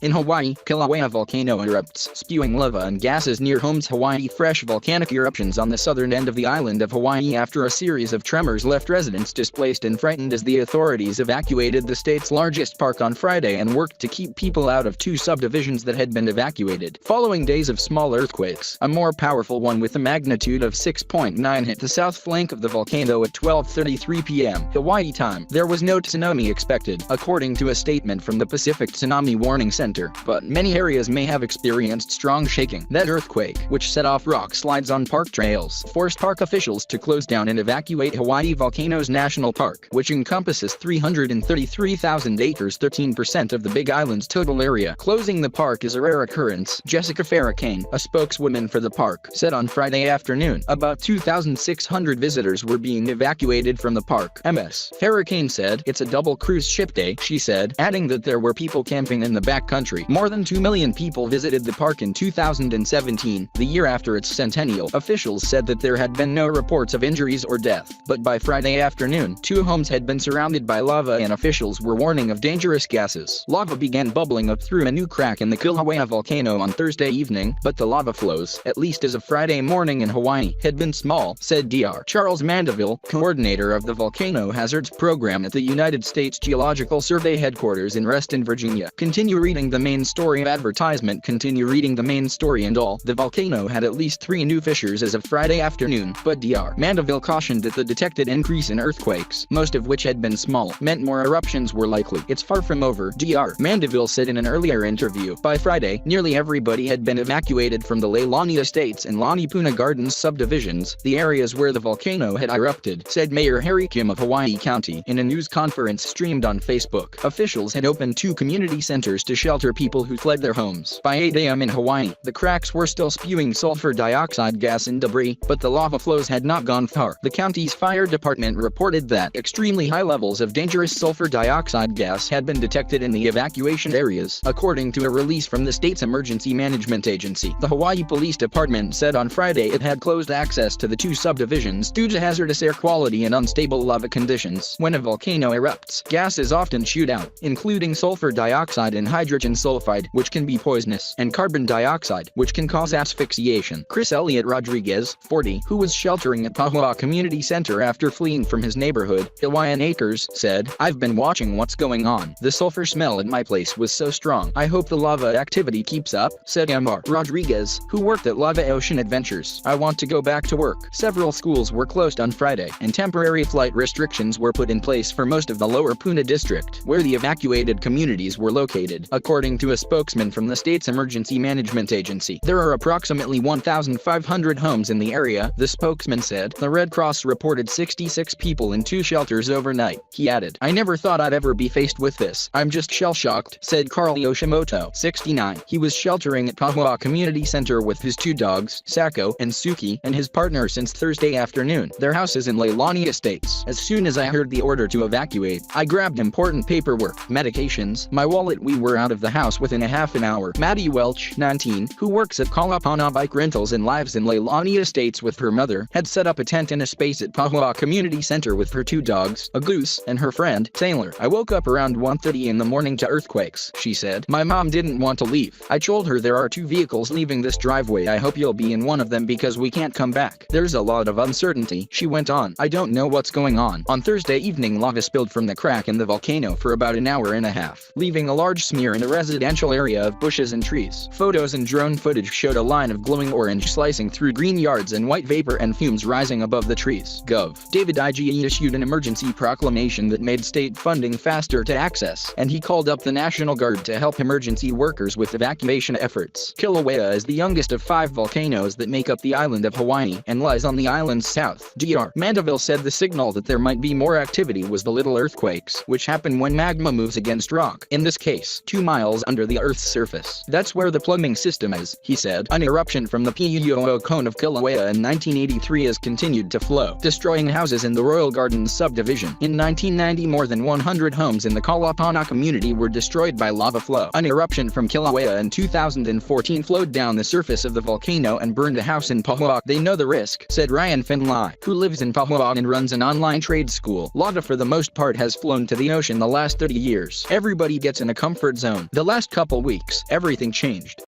In Hawaii, Kilauea Volcano erupts, spewing lava and gases near homes. Hawaii fresh volcanic eruptions on the southern end of the island of Hawaii after a series of tremors left residents displaced and frightened as the authorities evacuated the state's largest park on Friday and worked to keep people out of two subdivisions that had been evacuated. Following days of small earthquakes, a more powerful one with a magnitude of 6.9 hit the south flank of the volcano at 12:33 p.m. Hawaii time. There was no tsunami expected, according to a statement from the Pacific Tsunami Warning Center, but many areas may have experienced strong shaking. That earthquake, which set off rock slides on park trails, forced park officials to close down and evacuate Hawaii Volcanoes National Park, which encompasses 333,000 acres, 13% of the Big Island's total area. Closing the park is a rare occurrence, Jessica Ferracane, a spokeswoman for the park, said on Friday afternoon. About 2,600 visitors were being evacuated from the park. Ms. Ferracane said, "It's a double cruise ship day," she said, adding that there were people camping in the backcountry. More than 2 million people visited the park in 2017, the year after its centennial. Officials said that there had been no reports of injuries or death, but by Friday afternoon, 2 homes had been surrounded by lava and officials were warning of dangerous gases. Lava began bubbling up through a new crack in the Kilauea volcano on Thursday evening, but the lava flows, at least as of Friday morning in Hawaii, had been small, said Dr. Charles Mandeville, coordinator of the Volcano Hazards Program at the United States Geological Survey headquarters in Reston, Virginia. Continue reading the main story advertisement. Continue reading the main story and all. The volcano had at least 3 new fissures as of Friday afternoon, but Dr. Mandeville cautioned that the detected increase in earthquakes, most of which had been small, meant more eruptions were likely. It's far from over, Dr. Mandeville said in an earlier interview. By Friday, nearly everybody had been evacuated from the Leilani Estates and Lanipuna Gardens subdivisions, the areas where the volcano had erupted, said Mayor Harry Kim of Hawaii County in a news conference streamed on Facebook. Officials had opened 2 community centers to shelter people who fled their homes. By 8 a.m. in Hawaii, the cracks were still spewing sulfur dioxide gas and debris, but the lava flows had not gone far. The county's fire department reported that extremely high levels of dangerous sulfur dioxide gas had been detected in the evacuation areas, according to a release from the state's emergency management agency. The Hawaii Police Department said on Friday it had closed access to the 2 subdivisions due to hazardous air quality and unstable lava conditions. When a volcano erupts, gases often shoot out, including sulfur dioxide and hydrogen sulfide, which can be poisonous, and carbon dioxide, which can cause asphyxiation. Chris Elliott Rodriguez, 40, who was sheltering at Pahoa Community Center after fleeing from his neighborhood, Hawaiian Acres, said, "I've been watching what's going on. The sulfur smell at my place was so strong. I hope the lava activity keeps up," said Mr. Rodriguez, who worked at Lava Ocean Adventures. "I want to go back to work." Several schools were closed on Friday, and temporary flight restrictions were put in place for most of the lower Puna district, where the evacuated communities were located, according to a spokesman from the state's emergency management agency. There are approximately 1,500 homes in the area, the spokesman said. The Red Cross reported 66 people in 2 shelters overnight. He added, "I never thought I'd ever be faced with this. I'm just shell-shocked," said Carl Yoshimoto, 69. He was sheltering at Pahoa Community Center with his 2 dogs, Sako and Suki, and his partner since Thursday afternoon. Their house is in Leilani Estates. "As soon as I heard the order to evacuate, I grabbed important paperwork, medications, my wallet. We were out of the house within a half an hour." Maddie Welch, 19, who works at Kalapana Bike Rentals and lives in Leilani Estates with her mother, had set up a tent in a space at Pahoa Community Center with her 2 dogs, a goose, and her friend, Taylor. "I woke up around 1:30 in the morning to earthquakes," she said. "My mom didn't want to leave. I told her there are 2 vehicles leaving this driveway. I hope you'll be in one of them because we can't come back. There's a lot of uncertainty," she went on. "I don't know what's going on." On Thursday evening, lava spilled from the crack in the volcano for about an hour and a half, leaving a large smear in a residential area of bushes and trees. Photos and drone footage showed a line of glowing orange slicing through green yards and white vapor and fumes rising above the trees. Gov. David Ige issued an emergency proclamation that made state funding faster to access, and he called up the National Guard to help emergency workers with evacuation efforts. Kilauea is the youngest of 5 volcanoes that make up the island of Hawaii and lies on the island's south. Dr. Mandeville said the signal that there might be more activity was the little earthquakes, which happen when magma moves against rock, in this case, 2 miles under the Earth's surface. "That's where the plumbing system is," he said. An eruption from the Pu'uo'o cone of Kilauea in 1983 has continued to flow, destroying houses in the Royal Gardens subdivision. In 1990, more than 100 homes in the Kalapana community were destroyed by lava flow. An eruption from Kilauea in 2014 flowed down the surface of the volcano and burned a house in Pahoa. "They know the risk," said Ryan Finlay, who lives in Pahoa and runs an online trade school. "Lava for the most part has flown to the ocean the last 30 years. Everybody gets in a comfort zone. The last couple weeks, everything changed.